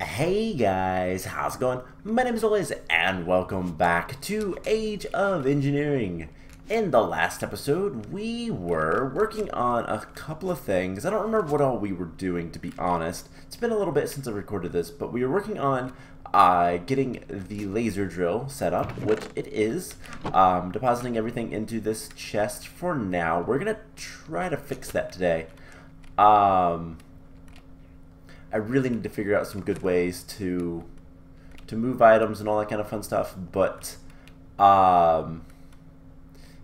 Hey guys, how's it going? My name is Liz and welcome back to Age of Engineering. In the last episode, we were working on a couple of things. I don't remember what all we were doing, to be honest. It's been a little bit since I recorded this, but we were working on getting the laser drill set up, which it is. Depositing everything into this chest for now. We're gonna try to fix that today. I really need to figure out some good ways to move items and all that kind of fun stuff, but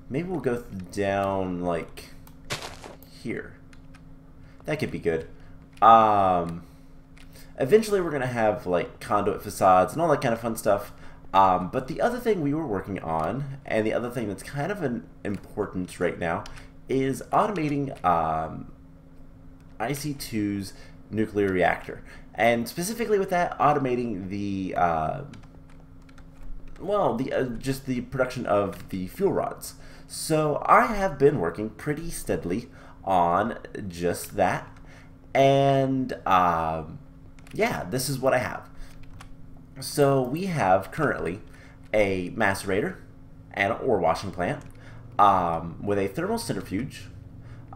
maybe we'll go down like here. That could be good. Eventually we're gonna have like conduit facades and all that kind of fun stuff. But the other thing we were working on, and the other thing that's kind of an importance right now, is automating IC2's nuclear reactor, and specifically with that, automating the just the production of the fuel rods. So I have been working pretty steadily on just that, and yeah, this is what I have. So we have currently a macerator and an ore washing plant with a thermal centrifuge,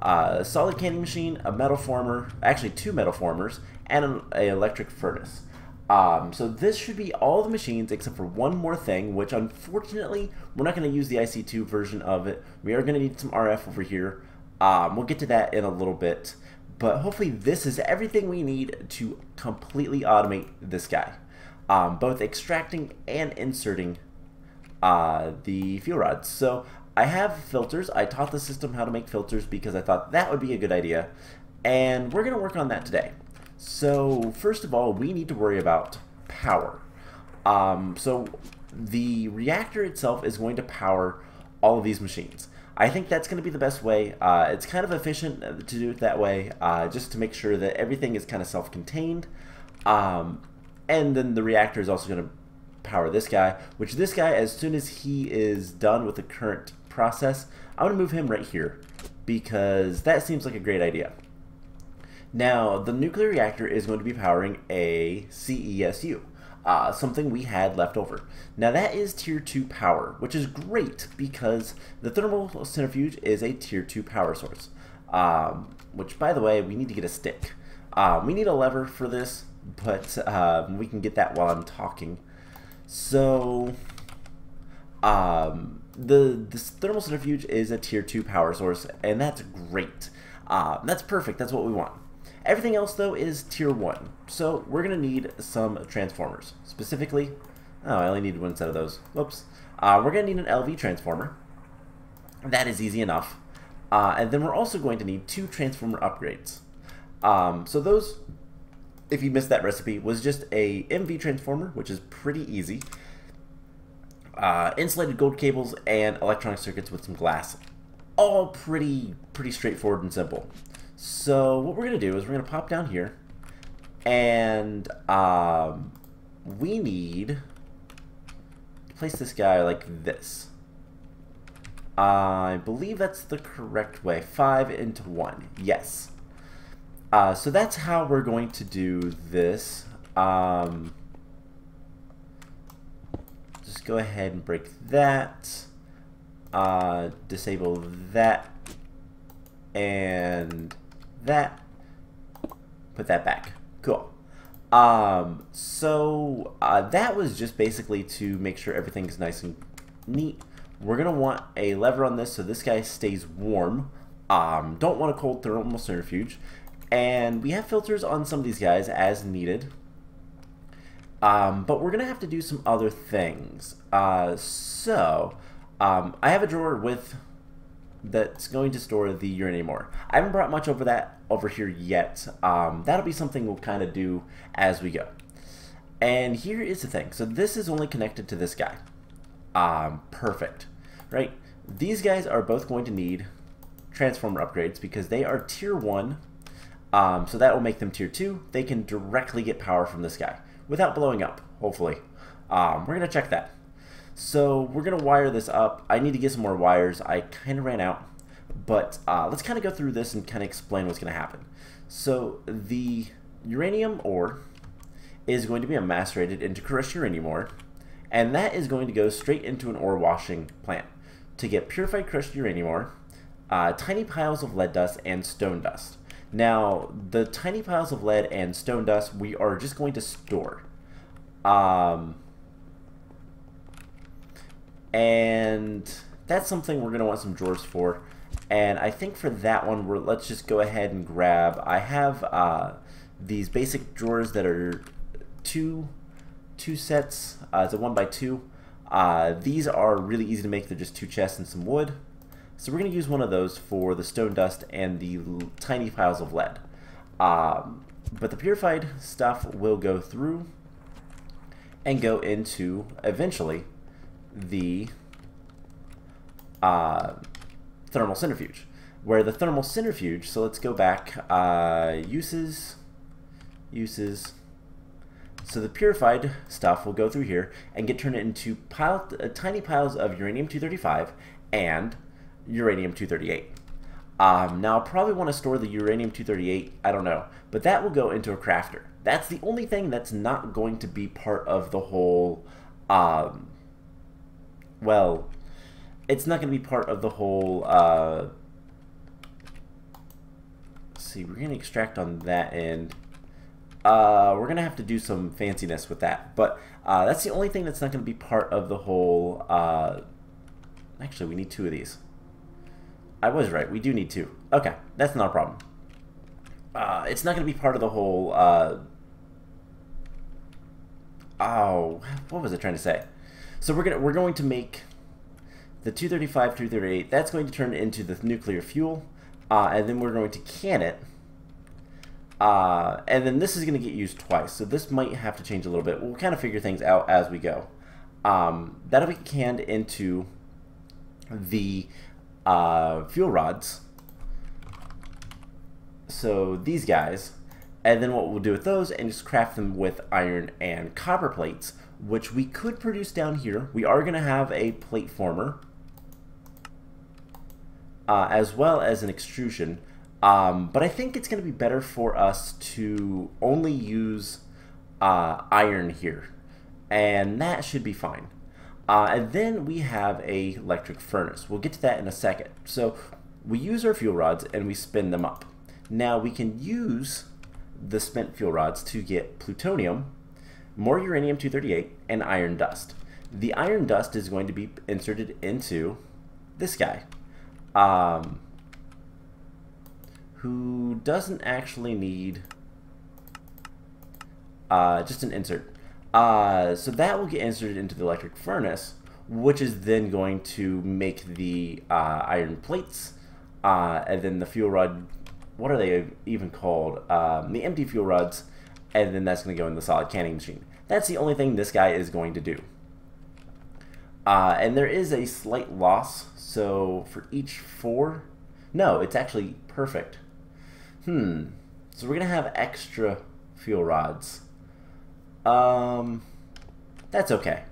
a solid canning machine, a metal former, actually two metal formers, and an electric furnace. So this should be all the machines except for one more thing, which unfortunately we're not going to use the IC2 version of it. We are going to need some RF over here. We'll get to that in a little bit, but hopefully this is everything we need to completely automate this guy, both extracting and inserting the fuel rods. So I have filters. I taught the system how to make filters because I thought that would be a good idea, and we're going to work on that today. So first of all, we need to worry about power. So the reactor itself is going to power all of these machines. I think that's going to be the best way. It's kind of efficient to do it that way, just to make sure that everything is kind of self-contained. And then the reactor is also going to power this guy, which this guy, as soon as he is done with the current process, I'm going to move him right here because that seems like a great idea. Now, the nuclear reactor is going to be powering a CESU, something we had left over. Now that is tier 2 power, which is great because the thermal centrifuge is a tier 2 power source, which, by the way, we need to get a stick. We need a lever for this, but we can get that while I'm talking. So this thermal centrifuge is a tier 2 power source, and that's great. That's perfect. That's what we want. Everything else, though, is tier 1. So we're going to need some transformers. Specifically, oh, I only need one set of those. Whoops. We're going to need an LV transformer. That is easy enough. And then we're also going to need 2 transformer upgrades. So those, if you missed that recipe, was just a MV transformer, which is pretty easy. Insulated gold cables and electronic circuits with some glass. All pretty straightforward and simple. So what we're going to do is we're going to pop down here, and we need to place this guy like this. I believe that's the correct way. 5 into 1. Yes. So that's how we're going to do this. Just go ahead and break that. Disable that. And that. Put that back. Cool. So that was just basically to make sure everything's nice and neat. We're going to want a lever on this so this guy stays warm. Don't want a cold thermal centrifuge. And we have filters on some of these guys as needed. But we're going to have to do some other things. I have a drawer that's going to store the uranium ore. I haven't brought much over here yet. That'll be something we'll kind of do as we go. And here is the thing. So this is only connected to this guy. Perfect. Right? These guys are both going to need transformer upgrades because they are tier 1. So that will make them tier 2. They can directly get power from this guy without blowing up, hopefully. We're going to check that. So we're going to wire this up. I need to get some more wires. I kind of ran out. But let's kind of go through this and kind of explain what's going to happen. So the uranium ore is going to be macerated into crushed uranium ore, and that is going to go straight into an ore washing plant to get purified crushed uranium ore, tiny piles of lead dust, and stone dust. Now, the tiny piles of lead and stone dust we are just going to store. And that's something we're going to want some drawers for. And I think for that one, let's just go ahead and grab. I have these basic drawers that are two sets. It's a 1x2. These are really easy to make. They're just 2 chests and some wood. So we're going to use one of those for the stone dust and the tiny piles of lead. But the purified stuff will go through and go into, eventually, the thermal centrifuge. Where the thermal centrifuge, so let's go back, uses. So the purified stuff will go through here and get turned into tiny piles of uranium-235 and uranium-238. Now I'll probably want to store the uranium-238, I don't know, but that will go into a crafter. That's the only thing that's not going to be part of the whole, well, it's not going to be part of the whole, let's see, we're going to extract on that end. We're going to have to do some fanciness with that, but that's the only thing that's not going to be part of the whole, actually we need 2 of these. I was right, we do need 2. Okay, that's not a problem. It's not going to be part of the whole, oh, what was I trying to say? So we're going to make the 235, 238, that's going to turn into the nuclear fuel, and then we're going to can it, and then this is going to get used twice, so this might have to change a little bit. We'll kind of figure things out as we go. That'll be canned into the fuel rods, so these guys, and then what we'll do with those and just craft them with iron and copper plates, which we could produce down here. We are going to have a plate former, as well as an extrusion, but I think it's going to be better for us to only use iron here, and that should be fine. And then we have a electric furnace. We'll get to that in a second. So we use our fuel rods and we spin them up. Now we can use the spent fuel rods to get plutonium, more uranium-238, and iron dust. The iron dust is going to be inserted into this guy, who doesn't actually need just an insert. So that will get inserted into the electric furnace, which is then going to make the iron plates, and then the fuel rod, what are they even called? The empty fuel rods, and then that's going to go in the solid canning machine. That's the only thing this guy is going to do. And there is a slight loss, so for each 4, no, it's actually perfect. So we're going to have extra fuel rods. That's okay.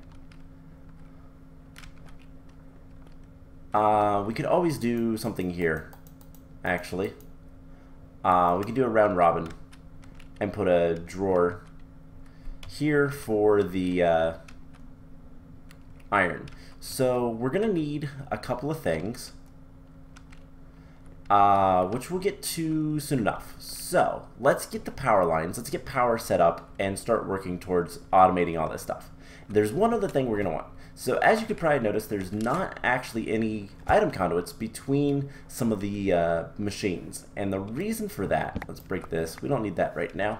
We could always do something here, actually. We could do a round robin and put a drawer here for the iron. So we're going to need a couple of things, which we'll get to soon enough. So let's get the power lines, let's get power set up and start working towards automating all this stuff. There's one other thing we're going to want. So as you could probably notice, there's not actually any item conduits between some of the machines. And the reason for that, let's break this, we don't need that right now.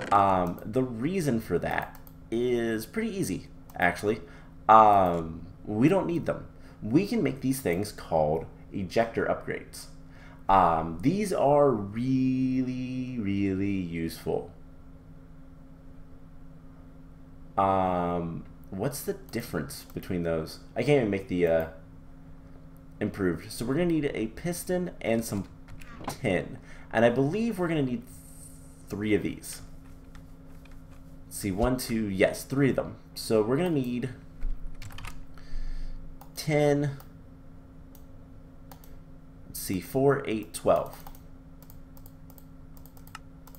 The reason for that is pretty easy, actually. We don't need them. We can make these things called ejector upgrades. These are really, really useful. What's the difference between those? I can't even make the improved. So we're going to need a piston and some tin. And I believe we're going to need 3 of these. Let's see, 1, 2, yes, 3 of them. So we're going to need 10, let's see, 4, 8, 12.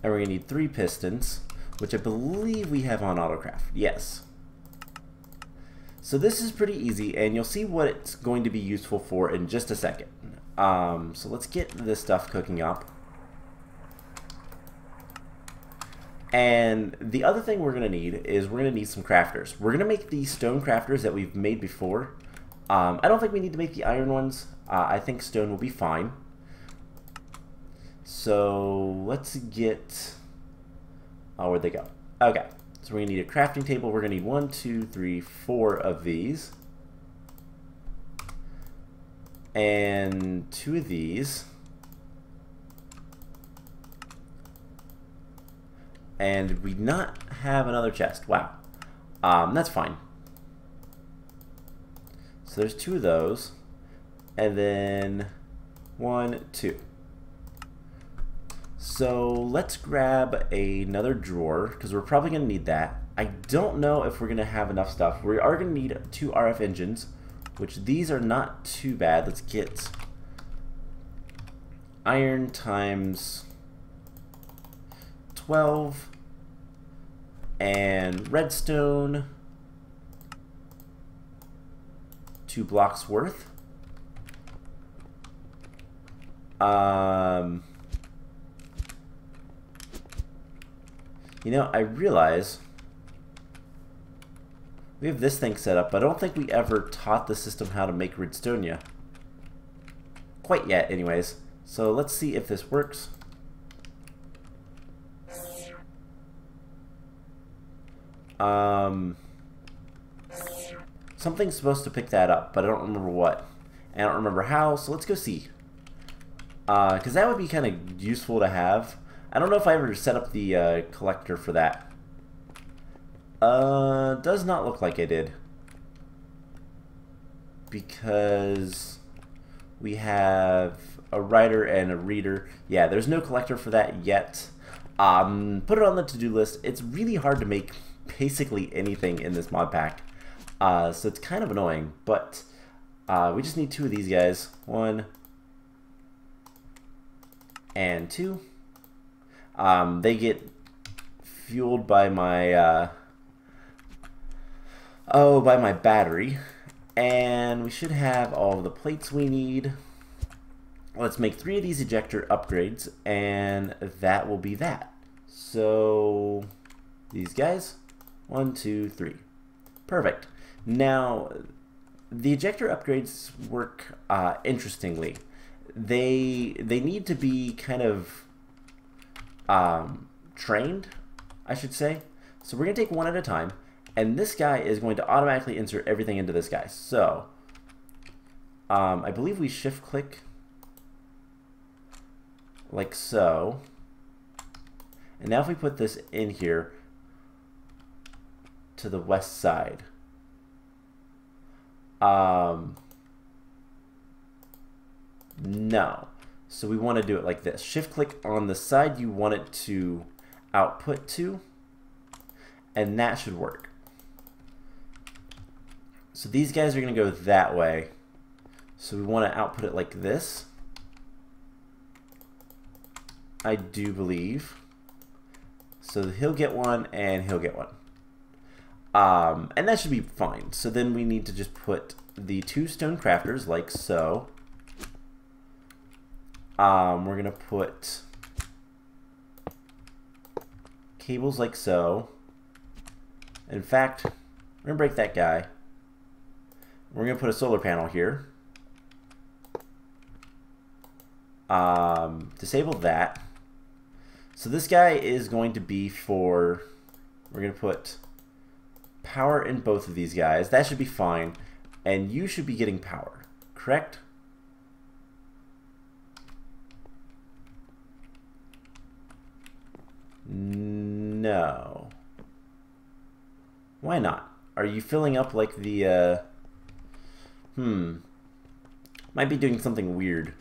And we're going to need 3 pistons, which I believe we have on autocraft. Yes. So this is pretty easy, and you'll see what it's going to be useful for in just a second. So let's get this stuff cooking up. And the other thing we're going to need is we're going to need some crafters. We're going to make these stone crafters that we've made before. I don't think we need to make the iron ones. I think stone will be fine. So let's get... Oh, where'd they go? Okay. So we're going to need a crafting table. We're going to need 1, 2, 3, 4 of these. And 2 of these. And we not have another chest. Wow. That's fine. So there's 2 of those. And then 1, 2. So let's grab another drawer, because we're probably going to need that. I don't know if we're going to have enough stuff. We are going to need 2 RF engines, which these are not too bad. Let's get iron times 12 and redstone 2 blocks worth. You know, I realize we have this thing set up, but I don't think we ever taught the system how to make redstone quite yet, anyways. So let's see if this works. Something's supposed to pick that up, but I don't remember what. I don't remember how, so let's go see. Because that would be kind of useful to have. I don't know if I ever set up the collector for that. Does not look like I did. Because we have a writer and a reader. Yeah, there's no collector for that yet. Put it on the to-do list. It's really hard to make basically anything in this mod pack. So it's kind of annoying, but we just need 2 of these guys. 1 and 2. They get fueled by my by my battery, and we should have all of the plates we need. Let's make 3 of these ejector upgrades, and that will be that. So these guys, 1, 2, 3, perfect. Now the ejector upgrades work interestingly. They need to be kind of trained, I should say. So we're going to take 1 at a time, and this guy is going to automatically insert everything into this guy. So I believe we shift click like so, and now if we put this in here to the west side, no. So we want to do it like this. Shift click on the side you want it to output to, and that should work. So these guys are going to go that way. So we want to output it like this, I do believe. So he'll get 1 and he'll get 1. And that should be fine. So then we need to just put the 2 stone crafters like so. We're going to put cables like so. In fact, we're going to break that guy. We're going to put a solar panel here. Disable that. So this guy is going to be for, we're going to put power in both of these guys. That should be fine. And you should be getting power, correct? No. Why not? Are you filling up like the, might be doing something weird.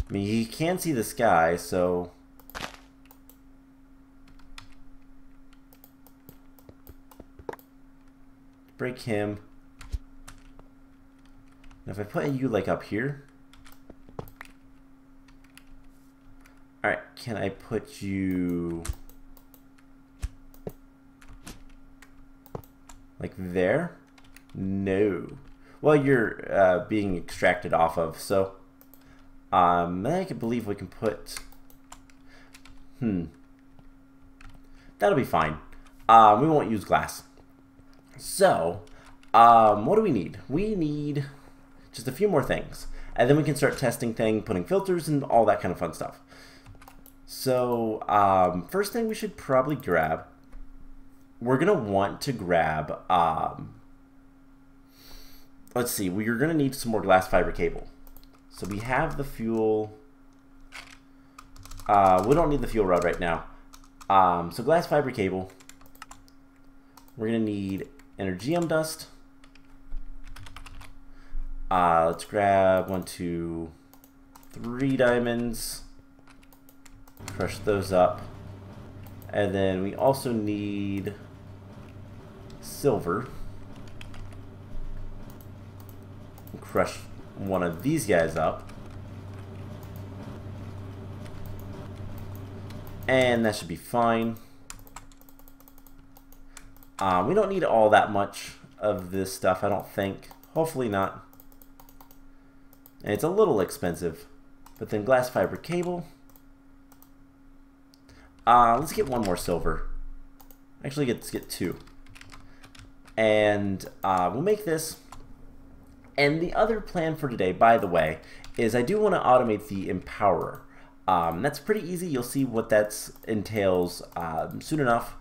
I mean, you can see the sky, so... break him. And if I put you like up here, Alright, can I put you like there? No. Well, you're being extracted off of, so I can believe we can put that'll be fine. We won't use glass. So, what do we need? We need just a few more things. And then we can start testing things, putting filters and all that kind of fun stuff. So, first thing we should probably grab, we're going to want to grab, let's see, we're going to need some more glass fiber cable. So we have the fuel, we don't need the fuel rod right now. So glass fiber cable, we're going to need energeum dust. Let's grab 1, 2, 3 diamonds, crush those up, and then we also need silver. Crush one of these guys up, and that should be fine. We don't need all that much of this stuff, I don't think. Hopefully not. And it's a little expensive. But then glass fiber cable. Let's get one more silver. Actually, let's get 2. And we'll make this. And the other plan for today, by the way, is I do want to automate the empowerer. That's pretty easy. You'll see what that entails soon enough.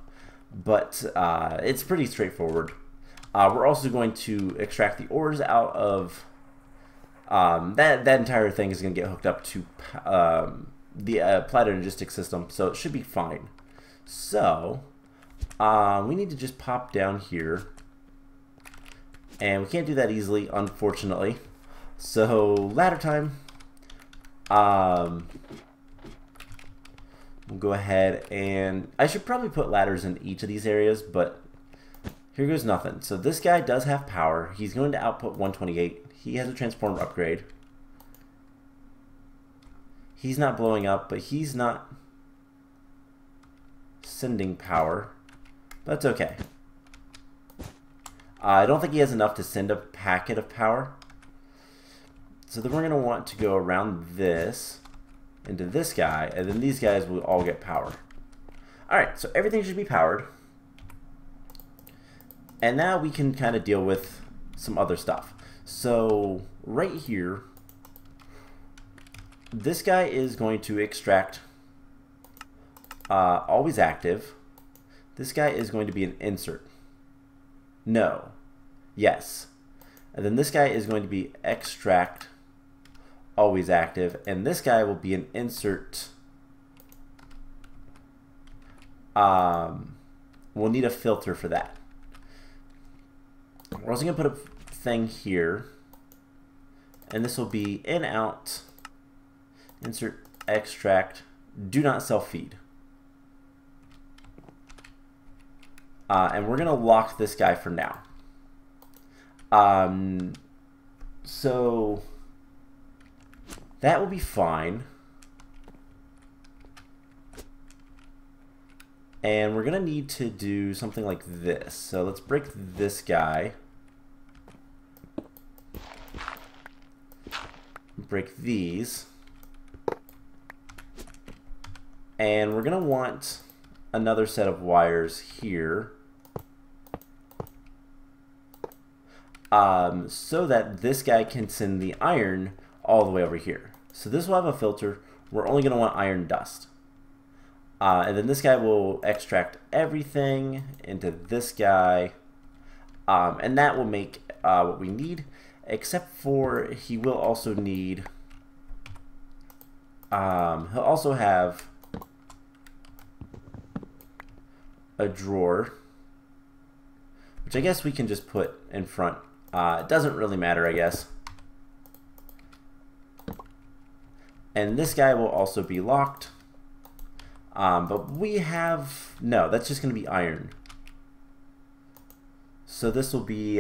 But it's pretty straightforward. We're also going to extract the ores out of that entire thing is going to get hooked up to the applied logistics system, so it should be fine. So we need to just pop down here, and we can't do that easily, unfortunately. So ladder time. We'll go ahead, and I should probably put ladders in each of these areas, but here goes nothing. So this guy does have power. He's going to output 128. He has a transformer upgrade. He's not blowing up, but he's not sending power. But it's okay. I don't think he has enough to send a packet of power. So then we're going to want to go around this into this guy, and then these guys will all get power. Alright, so everything should be powered. And now we can kind of deal with some other stuff. So right here, this guy is going to extract always active. This guy is going to be an insert. No. Yes. And then this guy is going to be extract always active, and this guy will be an insert. We'll need a filter for that. We're also going to put a thing here, and this will be in out insert extract do not self feed, and we're going to lock this guy for now. So that will be fine, and we're gonna need to do something like this. So let's break this guy, break these, and we're gonna want another set of wires here, so that this guy can send the iron all the way over here. So this will have a filter. We're only going to want iron dust. And then this guy will extract everything into this guy. And that will make what we need, except for he will also need, he'll also have a drawer, which I guess we can just put in front. It doesn't really matter, I guess. And this guy will also be locked. But we have, no, that's just going to be iron. So this will be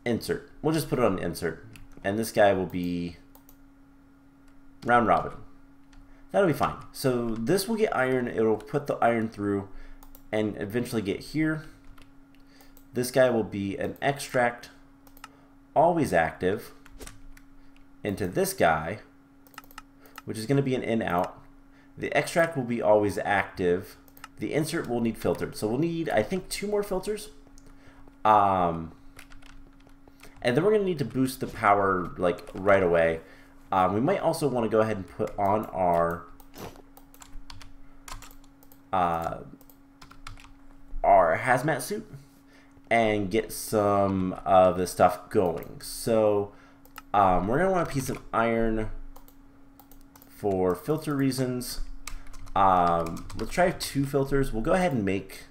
insert. We'll just put it on insert. And this guy will be round robin. That'll be fine. So this will get iron. It'll put the iron through and eventually get here. This guy will be an extract, always active, into this guy, which is going to be an in-out. The extract will be always active. The insert will need filtered. So we'll need, I think, 2 more filters. And then we're going to need to boost the power like right away. We might also want to go ahead and put on our hazmat suit and get some of the stuff going. So we're going to want a piece of iron for filter reasons. Let's try 2 filters. We'll go ahead and make,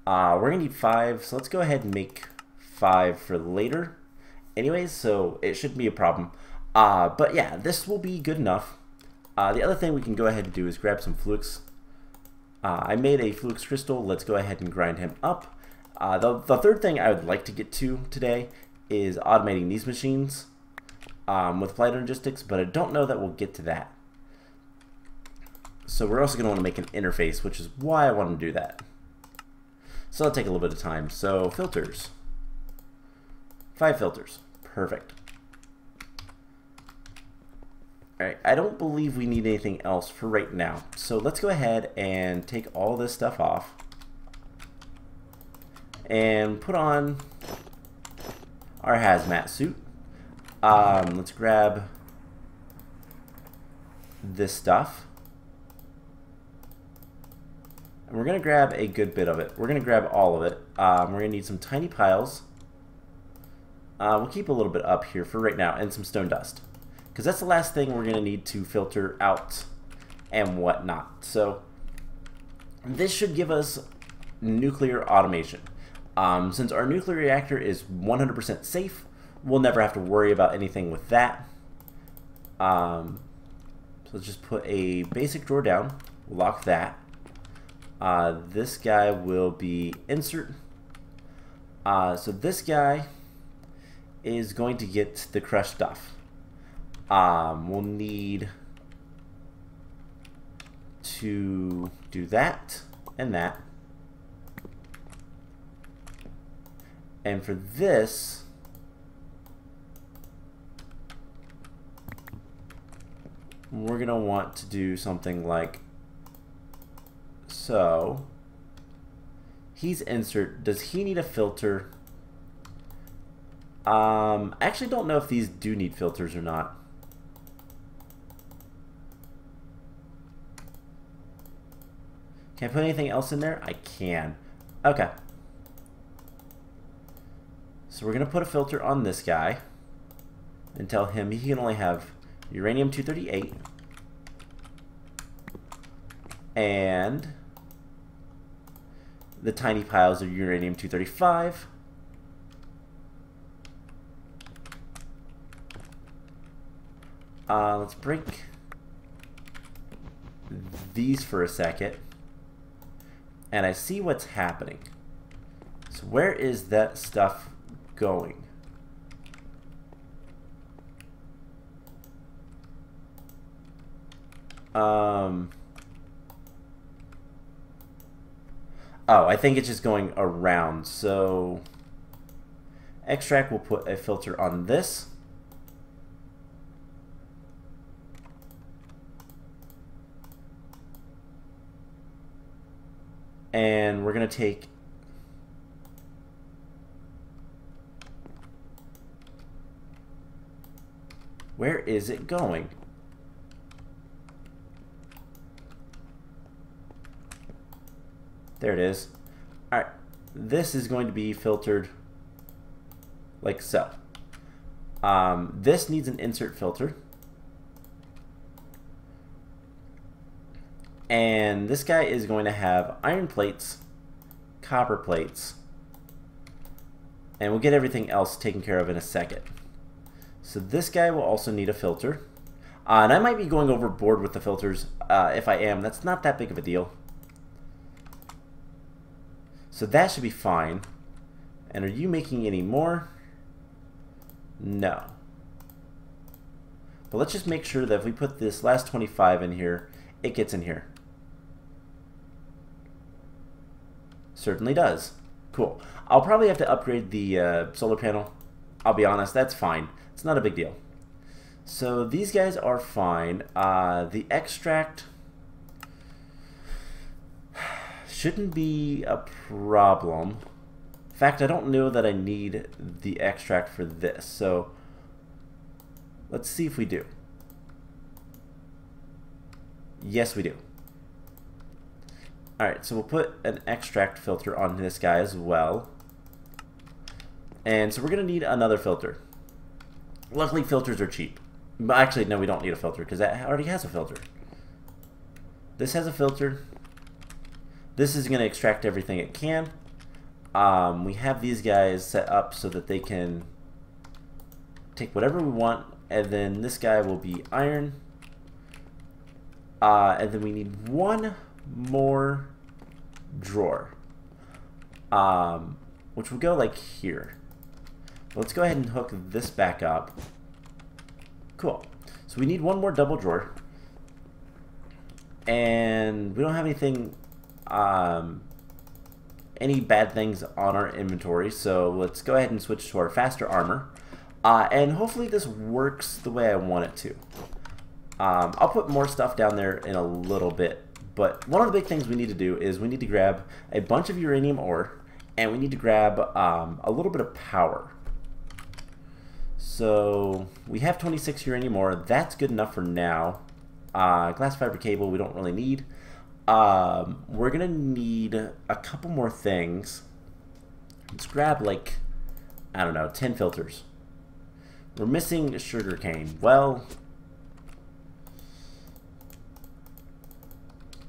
we're going to need 5, so let's go ahead and make 5 for later. Anyways, so it shouldn't be a problem. But yeah, this will be good enough. The other thing we can go ahead and do is grab some Fluix. I made a Fluix crystal. Let's go ahead and grind him up. The third thing I would like to get to today is automating these machines with flight logistics, but I don't know that we'll get to that. So we're also going to want to make an interface, which is why I want to do that. So it'll take a little bit of time. So filters. 5 filters. Perfect. Alright, I don't believe we need anything else for right now. So let's go ahead and take all this stuff off and put on our hazmat suit. Let's grab this stuff. And we're going to grab a good bit of it. We're going to grab all of it. We're going to need some tiny piles. We'll keep a little bit up here for right now, and some stone dust, because that's the last thing we're going to need to filter out and whatnot. So this should give us nuclear automation. Since our nuclear reactor is 100% safe, we'll never have to worry about anything with that. So let's just put a basic drawer down. We'll lock that. This guy will be insert. So this guy is going to get the crushed stuff. We'll need to do that and that. And for this, we're going to want to do something like so. He's insert. Does he need a filter? I actually don't know if these do need filters or not. Can I put anything else in there? I can. Okay. So we're going to put a filter on this guy and tell him he can only have uranium-238 and the tiny piles of uranium-235. Let's break these for a second. And I see what's happening. So where is that stuff going? Oh, I think it's just going around. So extract will put a filter on this. And we're going to take where is it going? There it is. Alright, this is going to be filtered like so. This needs an insert filter. And this guy is going to have iron plates, copper plates, and we'll get everything else taken care of in a second. So this guy will also need a filter. And I might be going overboard with the filters. If I am, that's not that big of a deal. So that should be fine. And are you making any more? No. But let's just make sure that if we put this last 25 in here, it gets in here. Certainly does. Cool. I'll probably have to upgrade the solar panel. I'll be honest, that's fine. It's not a big deal. So these guys are fine. The extract shouldn't be a problem. In fact, I don't know that I need the extract for this. So let's see if we do. Yes, we do. Alright, so we'll put an extract filter on this guy as well. And so we're going to need another filter. Luckily, filters are cheap. But actually, no, we don't need a filter because that already has a filter. This has a filter. This is going to extract everything it can. We have these guys set up so that they can take whatever we want. And then this guy will be iron. And then we need one more drawer, which will go like here. Let's go ahead and hook this back up. Cool. So we need one more double drawer, and we don't have anything, any bad things on our inventory. So let's go ahead and switch to our faster armor, and hopefully this works the way I want it to. I'll put more stuff down there in a little bit. But one of the big things we need to do is we need to grab a bunch of uranium ore, and we need to grab a little bit of power. So we have 26 uranium ore. That's good enough for now. Glass fiber cable we don't really need. We're going to need a couple more things. Let's grab, like, I don't know, 10 filters. We're missing sugar cane. Well,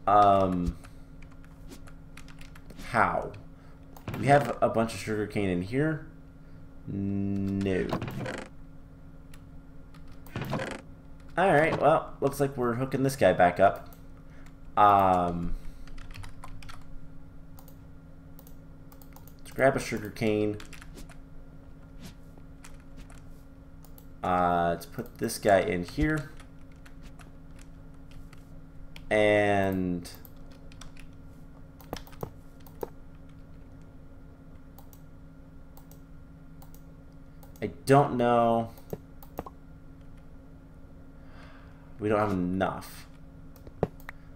how? We have a bunch of sugar cane in here? No. Alright, well, looks like we're hooking this guy back up. Let's grab a sugar cane. Let's put this guy in here. And I don't know. We don't have enough.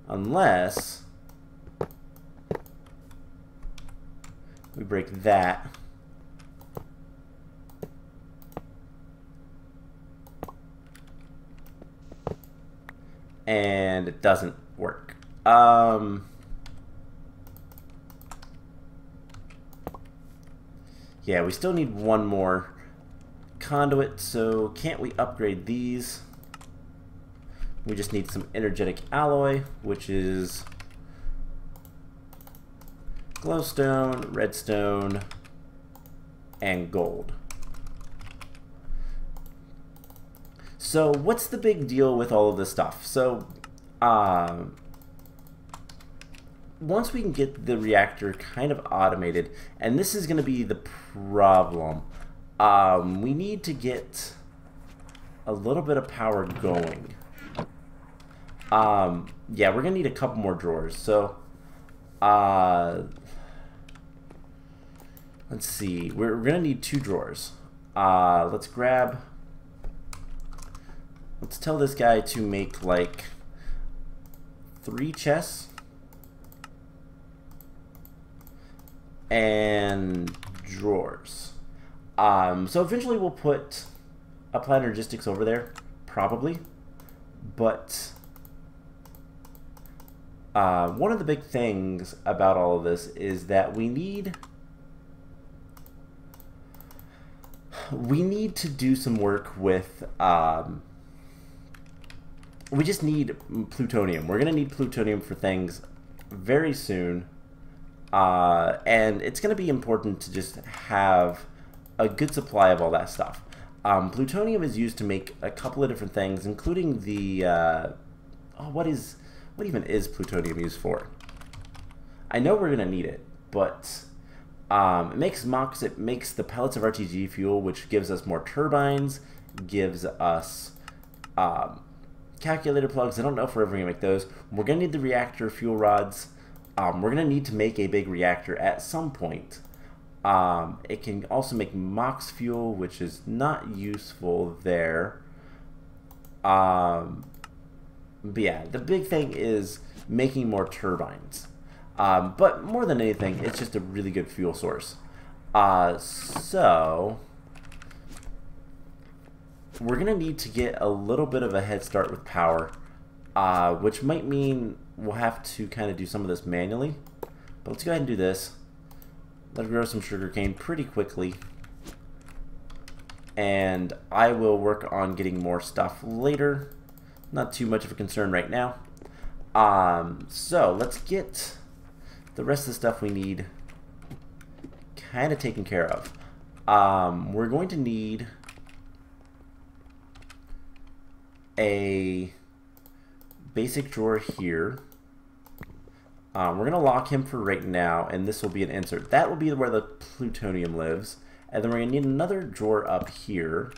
Unless we break that. And it doesn't work. Yeah, we still need one more conduit, so can't we upgrade these? We just need some energetic alloy, which is glowstone, redstone, and gold. So what's the big deal with all of this stuff? So once we can get the reactor kind of automated, and this is going to be the problem, we need to get a little bit of power going. Yeah, we're going to need a couple more drawers. So let's see. We're going to need 2 drawers. Let's tell this guy to make like 3 chests and drawers. So eventually we'll put Applied Logistics over there, probably. But one of the big things about all of this is that we need to do some work with we just need plutonium. We're going to need plutonium for things very soon. And it's going to be important to just have a good supply of all that stuff. Plutonium is used to make a couple of different things, including the... what even is plutonium used for? I know we're going to need it, but it makes MOX, it makes the pellets of RTG fuel, which gives us more turbines, gives us calculator plugs. I don't know if we're ever going to make those. We're going to need the reactor fuel rods. We're going to need to make a big reactor at some point. It can also make MOX fuel, which is not useful there. But yeah, the big thing is making more turbines. But more than anything, it's just a really good fuel source. So we're going to need to get a little bit of a head start with power, which might mean we'll have to kind of do some of this manually. But let's go ahead and do this. Let's grow some sugarcane pretty quickly. And I will work on getting more stuff later. Not too much of a concern right now. So let's get the rest of the stuff we need kind of taken care of. We're going to need a basic drawer here. We're going to lock him for right now, and this will be an insert. That will be where the plutonium lives. And then we're going to need another drawer up here.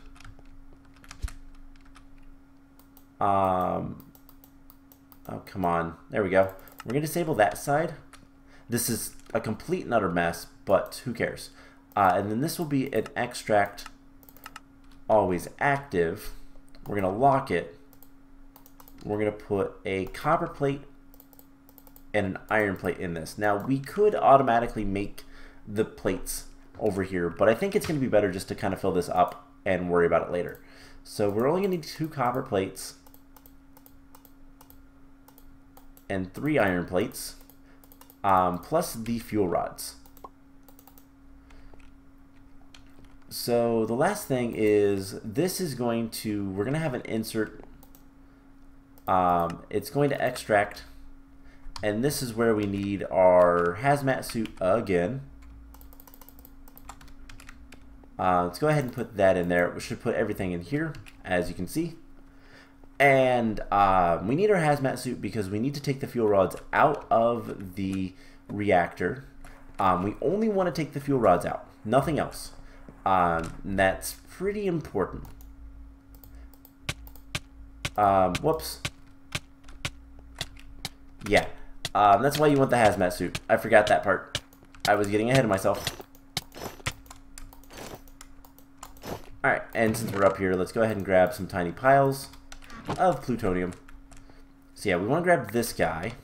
Oh, come on. There we go. We're going to disable that side. This is a complete and utter mess, but who cares? And then this will be an extract always active. We're going to lock it. We're going to put a copper plate and an iron plate in this. Now, we could automatically make the plates over here, but I think it's going to be better just to kind of fill this up and worry about it later. So we're only going to need 2 copper plates and 3 iron plates, plus the fuel rods. So the last thing is, this is going to, we're going to have an insert. It's going to extract, and this is where we need our hazmat suit again. Let's go ahead and put that in there. We should put everything in here, as you can see. And we need our hazmat suit because we need to take the fuel rods out of the reactor. We only want to take the fuel rods out, nothing else. That's pretty important. Whoops. Yeah, that's why you want the hazmat suit. I forgot that part. I was getting ahead of myself. Alright, and since we're up here, let's go ahead and grab some tiny piles of plutonium. So yeah, we want to grab this guy.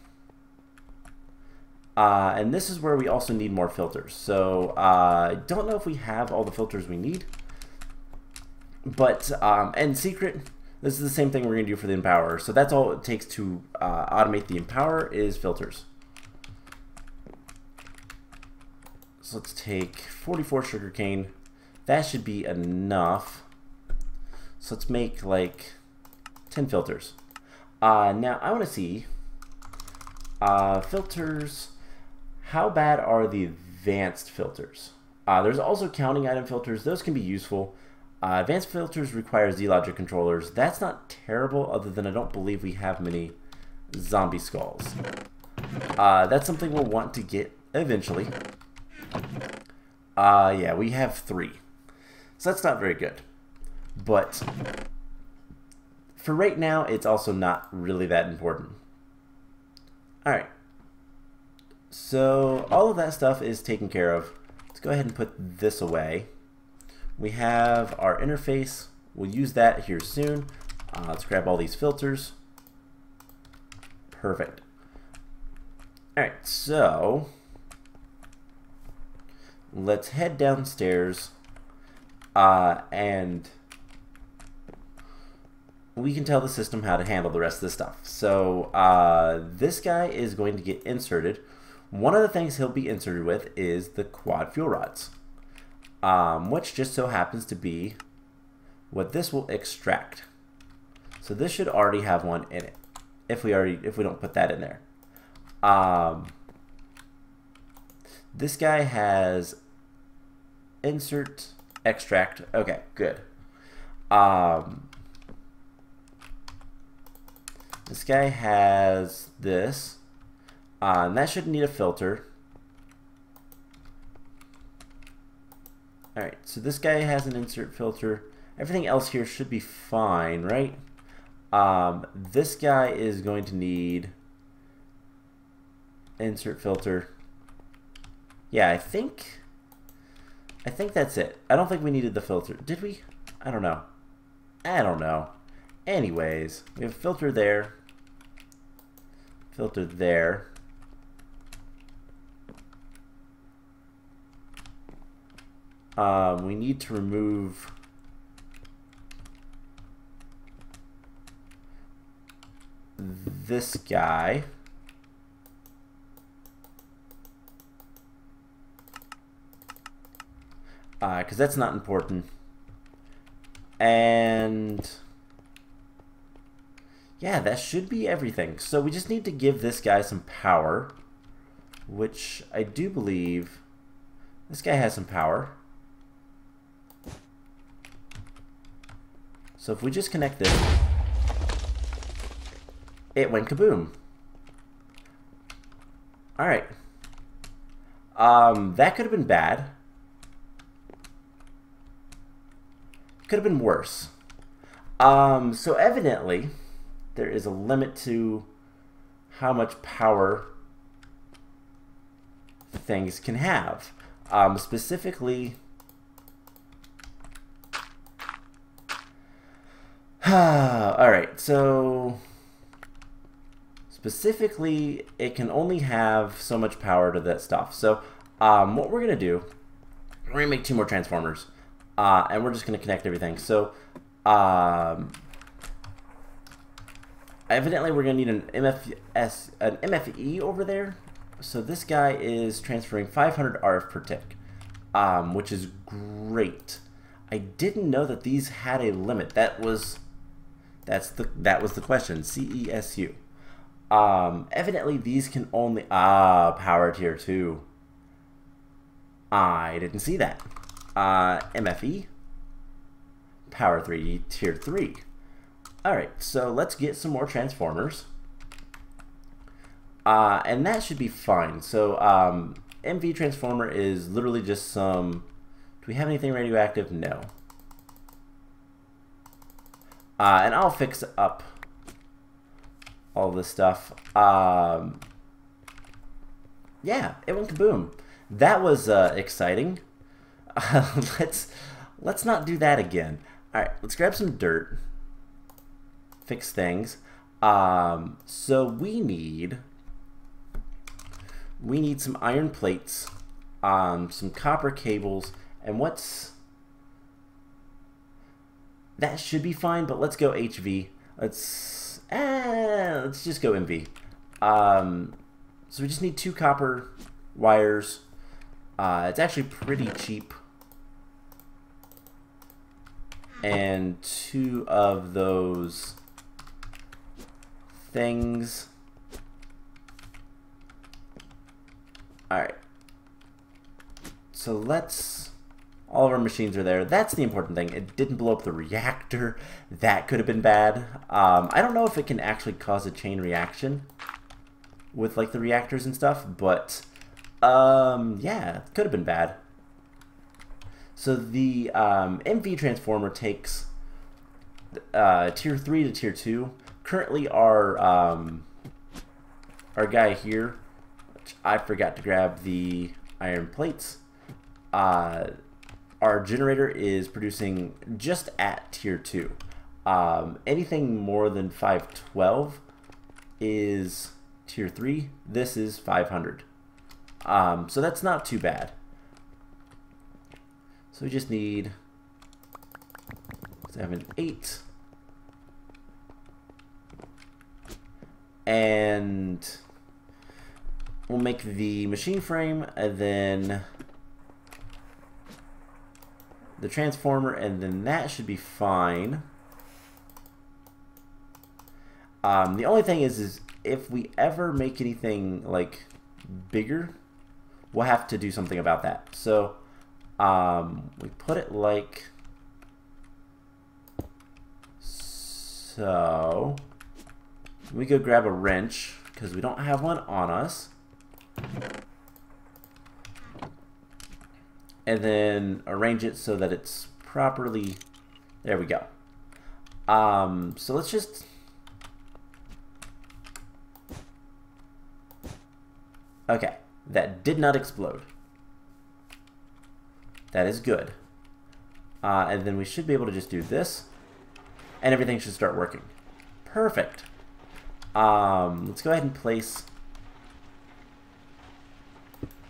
And this is where we also need more filters. So I don't know if we have all the filters we need. But, and secret, this is the same thing we're going to do for the Empower. So that's all it takes to automate the Empower is filters. So let's take 44 sugarcane. That should be enough. So let's make like 10 filters. Now I want to see filters. How bad are the advanced filters? There's also counting item filters. Those can be useful. Advanced filters require Z-Logic controllers. That's not terrible, other than I don't believe we have many zombie skulls. That's something we'll want to get eventually. Yeah, we have 3. So that's not very good. But for right now, it's also not really that important. Alright. So all of that stuff is taken care of. Let's go ahead and put this away. We have our interface. We'll use that here soon. Let's grab all these filters. Perfect. Alright, so let's head downstairs and we can tell the system how to handle the rest of this stuff. So this guy is going to get inserted. One of the things he'll be inserted with is the quad fuel rods, which just so happens to be what this will extract. So this should already have one in it if we don't put that in there. This guy has insert extract. Okay, good. This guy has this. And that shouldn't need a filter. Alright, so this guy has an insert filter. Everything else here should be fine, right? This guy is going to need insert filter. Yeah, I think that's it. I don't think we needed the filter. Did we? I don't know. I don't know. Anyways, we have a filter there. Filter there. We need to remove this guy. Because that's not important. And yeah, that should be everything. So we just need to give this guy some power, which I do believe this guy has some power. So if we just connect this, it went kaboom. Alright. That could have been bad. Could have been worse. So evidently, there is a limit to how much power things can have. Specifically, alright, so specifically, it can only have so much power to that stuff. So what we're going to do, we're going to make 2 more transformers. And we're just going to connect everything. So, evidently we're going to need an MFE over there. So this guy is transferring 500 RF per tick, which is great. I didn't know that these had a limit. That was the question. CESU. Evidently these can only power tier 2. I didn't see that. MFE, power 3, tier 3. Alright, so let's get some more transformers. And that should be fine. So, MV transformer is literally just some... Do we have anything radioactive? No. And I'll fix up all this stuff. Yeah, it went kaboom. That was exciting. Let's not do that again. Alright, let's grab some dirt. Fix things. So we need some iron plates, some copper cables, and that should be fine, but let's go HV. Let's just go MV. So we just need 2 copper wires. It's actually pretty cheap. And 2 of those things. Alright. So all of our machines are there. That's the important thing. It didn't blow up the reactor. That could have been bad. I don't know if it can actually cause a chain reaction with like the reactors and stuff, but yeah, it could have been bad. So the MV transformer takes tier 3 to tier 2. Currently our guy here, which I forgot to grab the iron plates, our generator is producing just at tier 2. Anything more than 512 is tier 3. This is 500. So that's not too bad. So we just need 7, 8. And we'll make the machine frame, and then the transformer, and then that should be fine. The only thing is if we ever make anything like bigger, we'll have to do something about that. So we put it like so. We go grab a wrench because we don't have one on us, and then arrange it so that it's properly. There we go. So let's just Okay, that did not explode. That is good. And then we should be able to just do this, and everything should start working. Perfect. Let's go ahead and place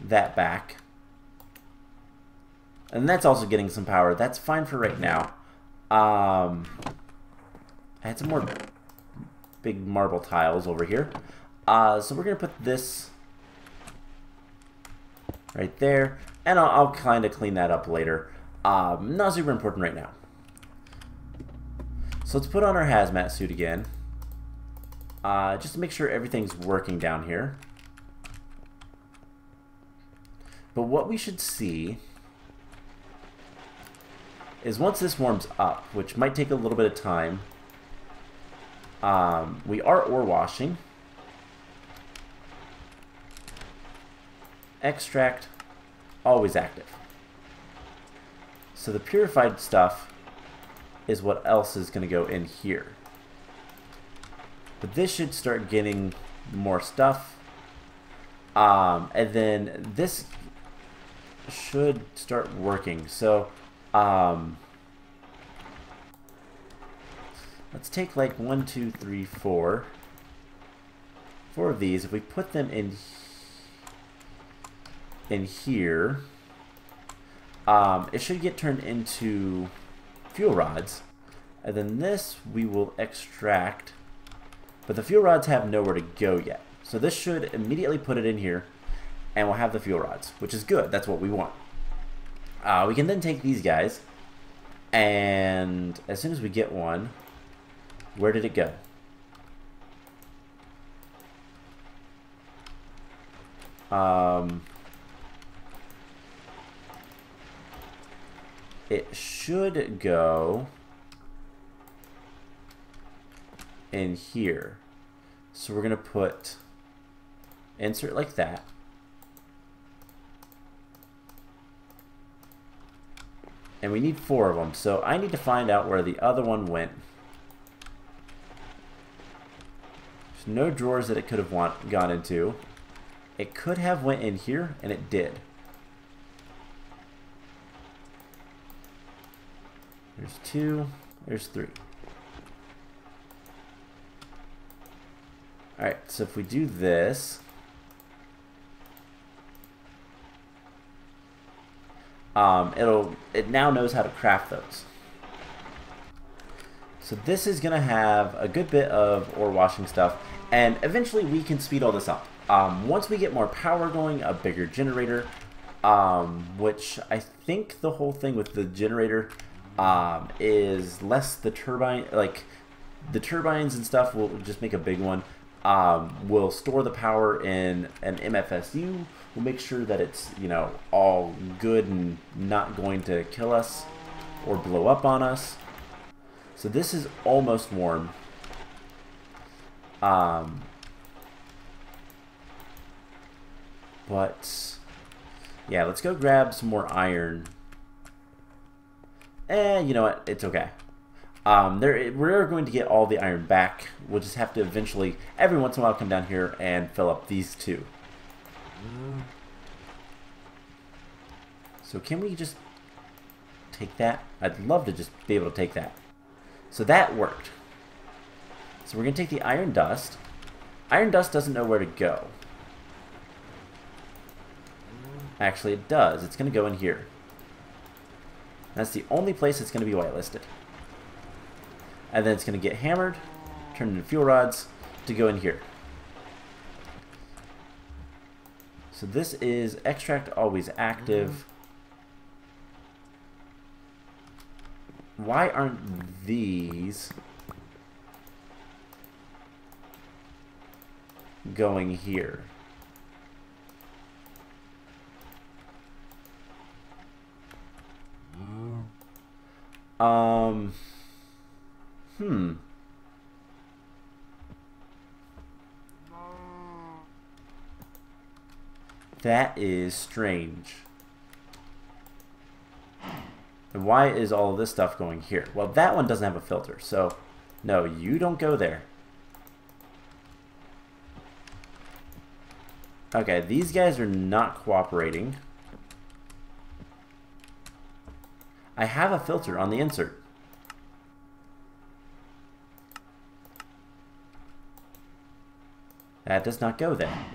that back. And that's also getting some power. That's fine for right now. I had some more big marble tiles over here. So we're going to put this right there. And I'll kind of clean that up later. Not super important right now. So let's put on our hazmat suit again. Just to make sure everything's working down here. But what we should see is once this warms up, which might take a little bit of time, we are ore washing. Extract, always active. So the purified stuff is what else is going to go in here. But this should start getting more stuff. And then this should start working. So let's take like 1, 2, 3, 4. 4 of these. If we put them in here, it should get turned into fuel rods. And then this we will extract. But the fuel rods have nowhere to go yet. So this should immediately put it in here, and we'll have the fuel rods, which is good. That's what we want. We can then take these guys, and as soon as we get one, where did it go? It should go in here. So we're going to put insert like that. And we need 4 of them. So I need to find out where the other one went. There's no drawers that it could have gone into. It could have went in here, and it did. There's 2. There's 3. Alright, so if we do this, it now knows how to craft those. So this is going to have a good bit of ore washing stuff, and eventually we can speed all this up. Once we get more power going, a bigger generator, which I think the whole thing with the generator is less the turbine, like the turbines and stuff will just make a big one. We'll store the power in an MFSU. We'll make sure that it's, you know, all good and not going to kill us or blow up on us. So this is almost warm. But yeah, let's go grab some more iron. You know what? It's okay. We're going to get all the iron back. We'll just have to eventually, every once in a while, come down here and fill up these 2. So can we just take that? I'd love to just be able to take that. So that worked. So we're going to take the iron dust. Iron dust doesn't know where to go. Actually, it does. It's going to go in here. That's the only place it's going to be whitelisted. And then it's going to get hammered, turned into fuel rods, to go in here. So this is extract always active. Why aren't these going here? That is strange. And why is all of this stuff going here? Well, that one doesn't have a filter, so no, you don't go there. Okay, these guys are not cooperating. I have a filter on the insert. That does not go there.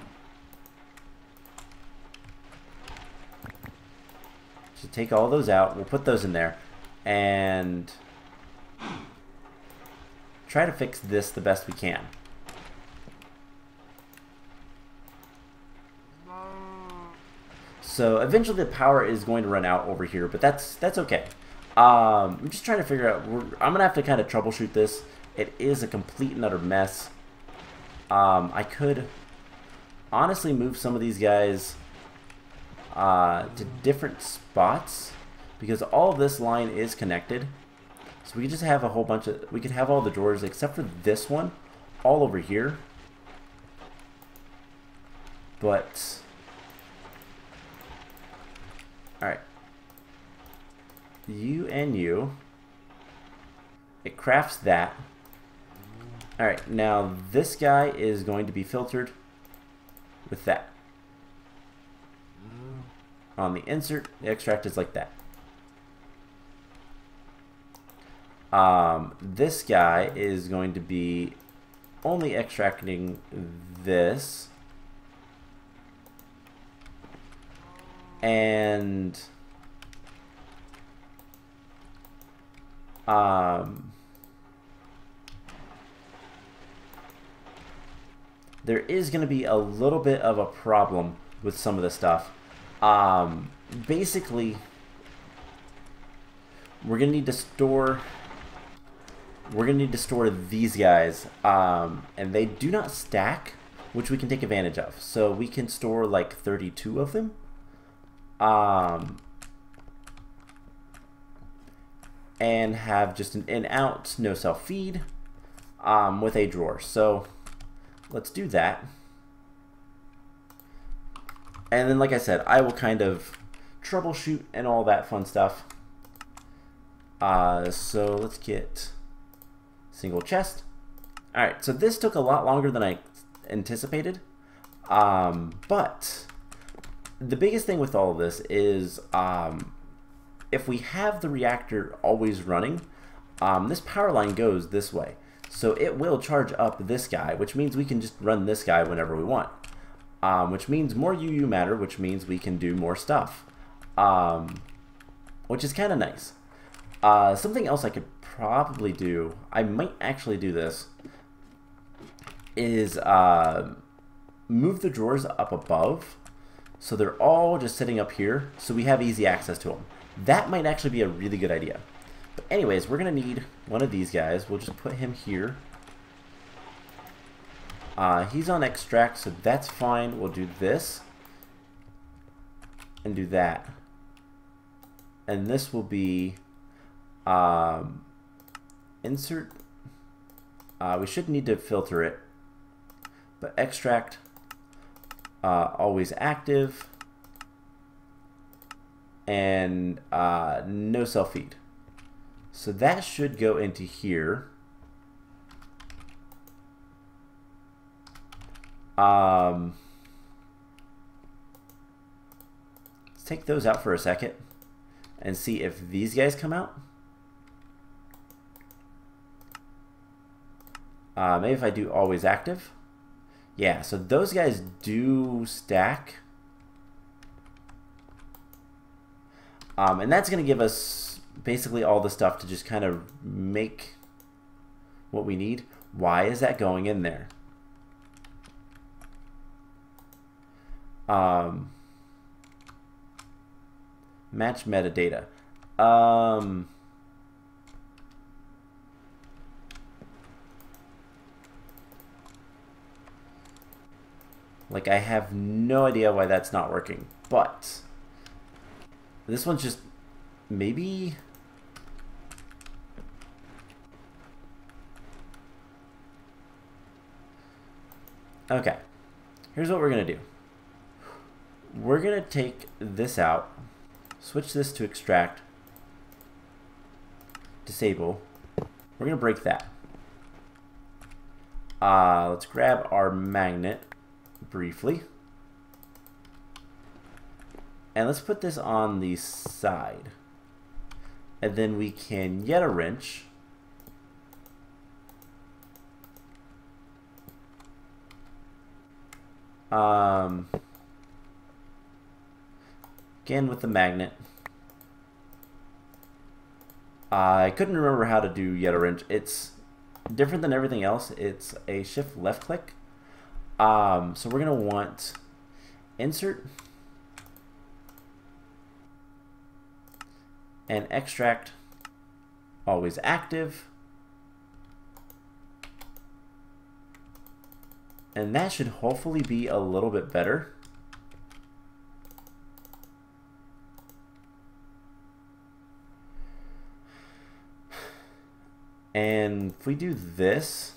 So take all those out. We'll put those in there. And try to fix this the best we can. So eventually the power is going to run out over here, but that's okay. I'm just trying to figure out. I'm gonna have to kind of troubleshoot this. It is a complete and utter mess. I could honestly move some of these guys to different spots because all of this line is connected. So we could just have a whole bunch of. We could have all the drawers except for this one all over here. But alright. You and you. It crafts that. Alright, now this guy is going to be filtered with that. On the insert, the extract is like that. This guy is going to be only extracting this. And there is going to be a little bit of a problem with some of the stuff. Basically, we're going to need to store. We're going to need to store these guys, and they do not stack, which we can take advantage of. So we can store like 32 of them. And have just an in-out, no self-feed, with a drawer. So let's do that. And then, like I said, I will kind of troubleshoot and all that fun stuff. So let's get single chest. Alright, so this took a lot longer than I anticipated. But the biggest thing with all of this is if we have the reactor always running, this power line goes this way. So it will charge up this guy, which means we can just run this guy whenever we want. Which means more UU matter, which means we can do more stuff. Which is kind of nice. Something else I could probably do, I might actually do this, is move the drawers up above. So they're all just sitting up here, so we have easy access to them. That might actually be a really good idea. But anyways, we're going to need one of these guys. We'll just put him here. He's on extract, so that's fine. We'll do this. And do that. And this will be insert. We should need to filter it. But extract, always active. And no self-feed. So that should go into here. Let's take those out for a second and see if these guys come out. Maybe if I do always active. Yeah, so those guys do stack. And that's going to give us basically all the stuff to just kind of make what we need. Why is that going in there? Match metadata. Like, I have no idea why that's not working, but this one's just maybe. Okay, here's what we're gonna do. We're gonna take this out, switch this to extract, disable. We're gonna break that. Let's grab our magnet briefly. And let's put this on the side. And then we can get a wrench. Again with the magnet. I couldn't remember how to do yet a wrench. It's different than everything else. It's a shift left click. So we're gonna want insert and extract, always active. And that should hopefully be a little bit better. And if we do this,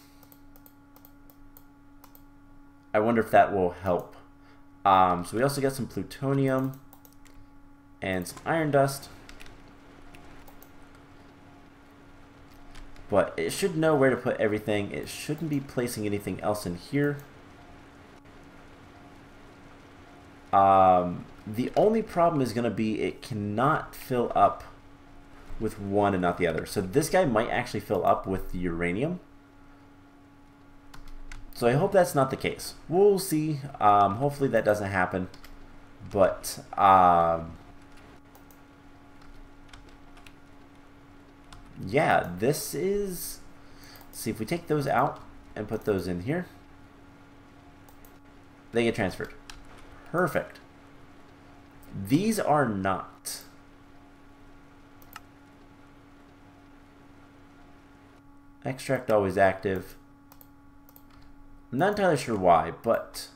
I wonder if that will help. So we also got some plutonium and some iron dust. But it should know where to put everything. It shouldn't be placing anything else in here. The only problem is going to be it cannot fill up with one and not the other. So this guy might actually fill up with the uranium. So I hope that's not the case. We'll see. Hopefully that doesn't happen. But yeah, this is... Let's see if we take those out and put those in here. They get transferred. Perfect. These are not. Extract always active. I'm not entirely sure why, but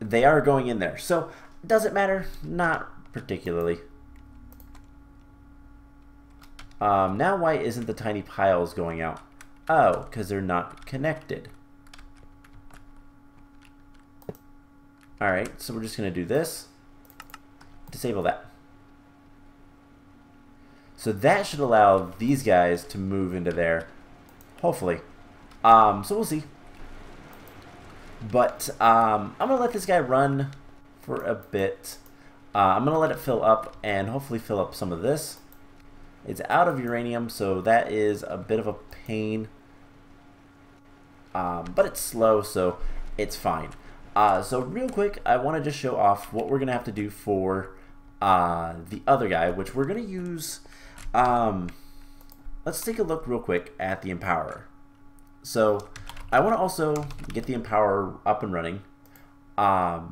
they are going in there. So, does it matter? Not particularly. Now why isn't the tiny piles going out? Oh, because they're not connected. Alright, so we're just going to do this. Disable that. So that should allow these guys to move into there. Hopefully. So we'll see. But I'm going to let this guy run for a bit. I'm going to let it fill up and hopefully fill up some of this. It's out of uranium, so that is a bit of a pain. But it's slow, so it's fine. So real quick, I want to just show off what we're going to have to do for the other guy, which we're going to use... let's take a look real quick at the Empowerer. So I want to also get the Empowerer up and running. If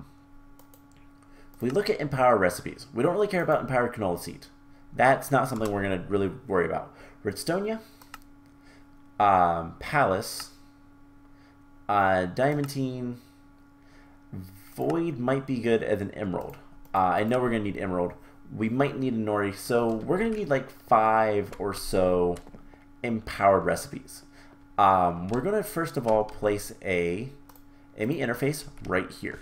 we look at Empower recipes, we don't really care about Empowered canola seed. That's not something we're going to really worry about. Redstonia, Palace, Diamantine, Void might be good as an Emerald. I know we're going to need Emerald. We might need a Nori, so we're going to need like 5 or so Empowered recipes. We're going to first of all place a ME interface right here.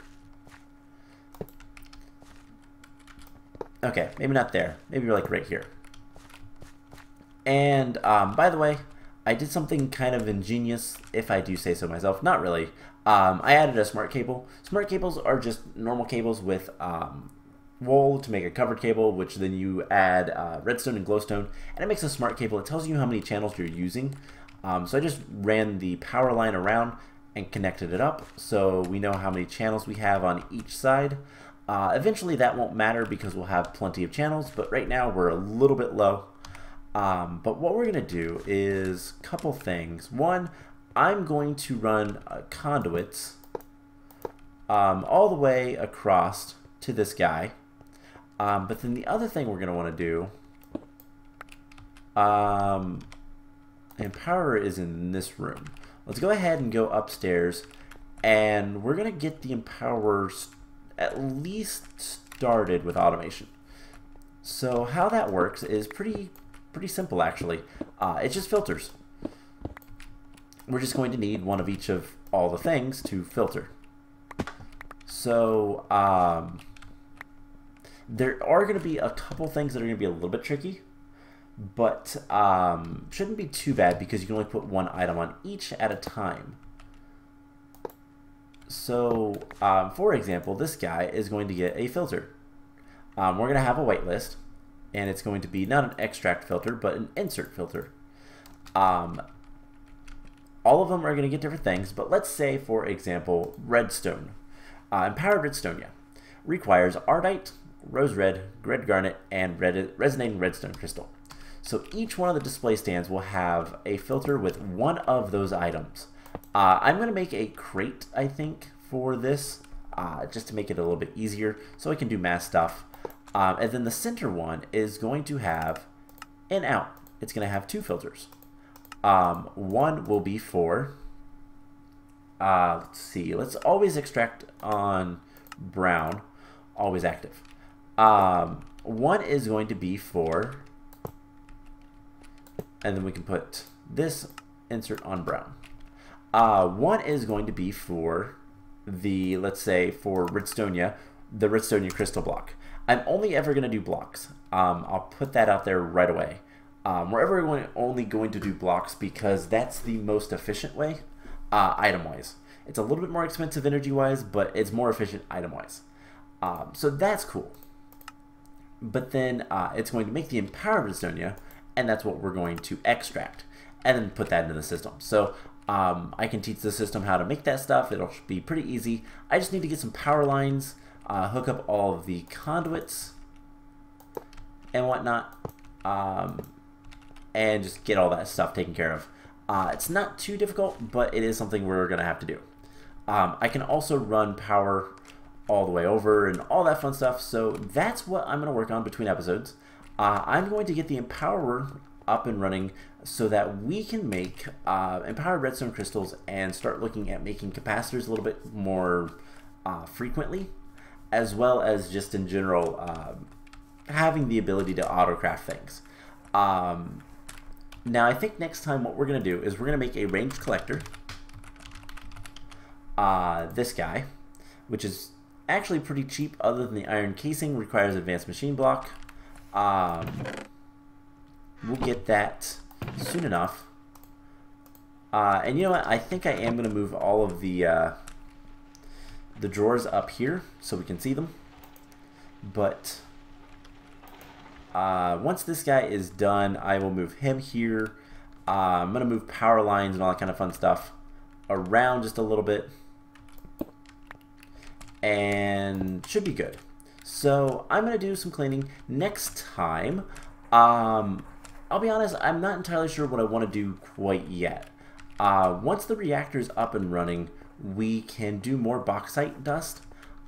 Okay, maybe not there. Maybe like right here. And by the way, I did something kind of ingenious, if I do say so myself. Not really. I added a smart cable. Smart cables are just normal cables with wool to make a covered cable, which then you add redstone and glowstone, and it makes a smart cable. It tells you how many channels you're using. So I just ran the power line around and connected it up, so we know how many channels we have on each side. Eventually that won't matter because we'll have plenty of channels, but right now we're a little bit low. But what we're going to do is a couple things. One, I'm going to run conduits all the way across to this guy. But then the other thing we're going to want to do, Empowerer is in this room. Let's go ahead and go upstairs, and we're going to get the Empowerer at least started with automation. So how that works is pretty simple actually. It's just filters. We're just going to need one of each of all the things to filter. So there are going to be a couple things that are going to be a little bit tricky, but shouldn't be too bad because you can only put one item on each at a time. For example, this guy is going to get a filter. We're going to have a whitelist, and it's going to be not an extract filter, but an insert filter. All of them are going to get different things, but let's say, for example, redstone. Empowered redstonia requires ardite, rose red, red garnet, and resonating redstone crystal. So each one of the display stands will have a filter with one of those items. I'm going to make a crate, I think, for this, just to make it a little bit easier so I can do math stuff. And then the center one is going to have an out. It's going to have two filters. One will be for, let's see, let's always extract on brown, always active. One is going to be for, and then we can put this insert on brown. One is going to be for the, let's say, for redstonia, the redstonia crystal block. I'm only ever going to do blocks. I'll put that out there right away. We're only going to do blocks because that's the most efficient way, item-wise. It's a little bit more expensive energy-wise, but it's more efficient item-wise. So that's cool. But then it's going to make the empowered redstonia, and that's what we're going to extract, and then put that into the system. So I can teach the system how to make that stuff. It'll be pretty easy. I just need to get some power lines, hook up all of the conduits and whatnot, and just get all that stuff taken care of. It's not too difficult, but it is something we're going to have to do. I can also run power all the way over and all that fun stuff, so that's what I'm going to work on between episodes. I'm going to get the Empower up and running so that we can make empowered redstone crystals and start looking at making capacitors a little bit more frequently, as well as just in general having the ability to autocraft things. Now I think next time what we're going to do is we're going to make a ranged collector, this guy, which is actually pretty cheap other than the iron casing, requires advanced machine block. We'll get that soon enough. And you know what? I think I am going to move all of the drawers up here so we can see them. But once this guy is done, I will move him here. I'm going to move power lines and all that kind of fun stuff around just a little bit. And should be good. So I'm going to do some cleaning. Next time, I'll be honest, I'm not entirely sure what I want to do quite yet. Once the reactor's up and running, we can do more bauxite dust.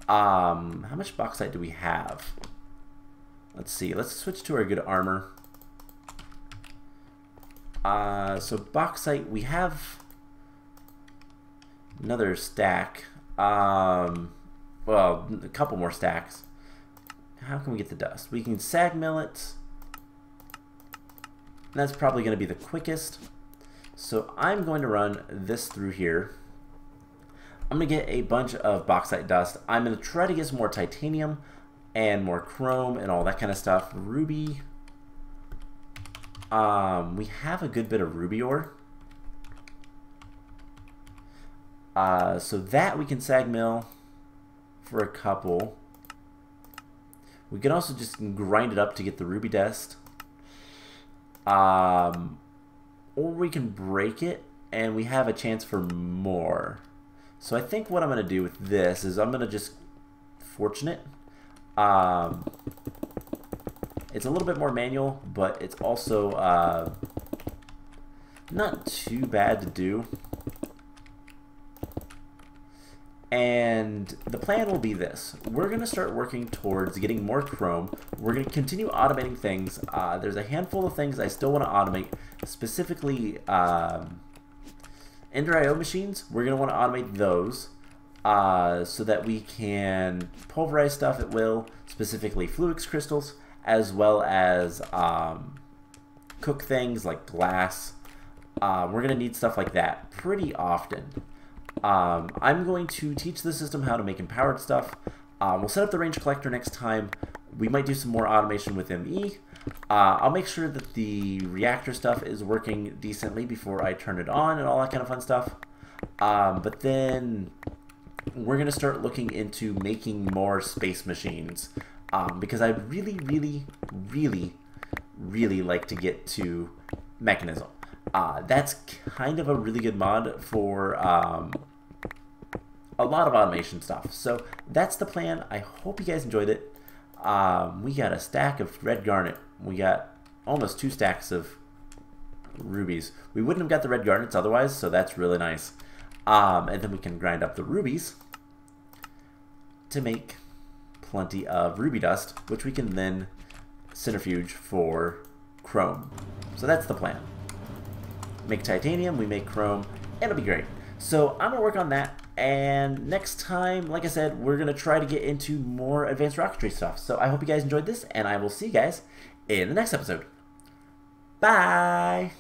How much bauxite do we have? Let's see. Let's switch to our good armor. So bauxite, we have another stack. Well, a couple more stacks. How can we get the dust? We can sag mill it. That's probably going to be the quickest. So I'm going to run this through here. I'm going to get a bunch of bauxite dust. I'm going to try to get some more titanium and more chrome and all that kind of stuff. Ruby. We have a good bit of ruby ore. So that we can sag mill for a couple. We can also just grind it up to get the ruby dust. Or we can break it and we have a chance for more. So I think what I'm going to do with this is I'm going to just fortune it. It's a little bit more manual, but it's also not too bad to do. And the plan will be this. We're going to start working towards getting more chrome. We're going to continue automating things. There's a handful of things I still want to automate, specifically Ender IO machines. We're going to want to automate those so that we can pulverize stuff at will, specifically Fluix crystals, as well as cook things like glass. We're going to need stuff like that pretty often. I'm going to teach the system how to make empowered stuff. We'll set up the range collector next time. We might do some more automation with ME. I'll make sure that the reactor stuff is working decently before I turn it on and all that kind of fun stuff. But then we're going to start looking into making more space machines, because I'd really, really, really, really like to get to Mechanism. That's kind of a really good mod for a lot of automation stuff. So that's the plan. I hope you guys enjoyed it. We got a stack of red garnet. We got almost 2 stacks of rubies. We wouldn't have got the red garnets otherwise, so that's really nice. And then we can grind up the rubies to make plenty of ruby dust, which we can then centrifuge for chrome. So that's the plan. Make titanium, we make chrome, it'll be great. So I'm gonna work on that, and next time, like I said, we're gonna try to get into more advanced rocketry stuff. So I hope you guys enjoyed this, and I will see you guys in the next episode. Bye!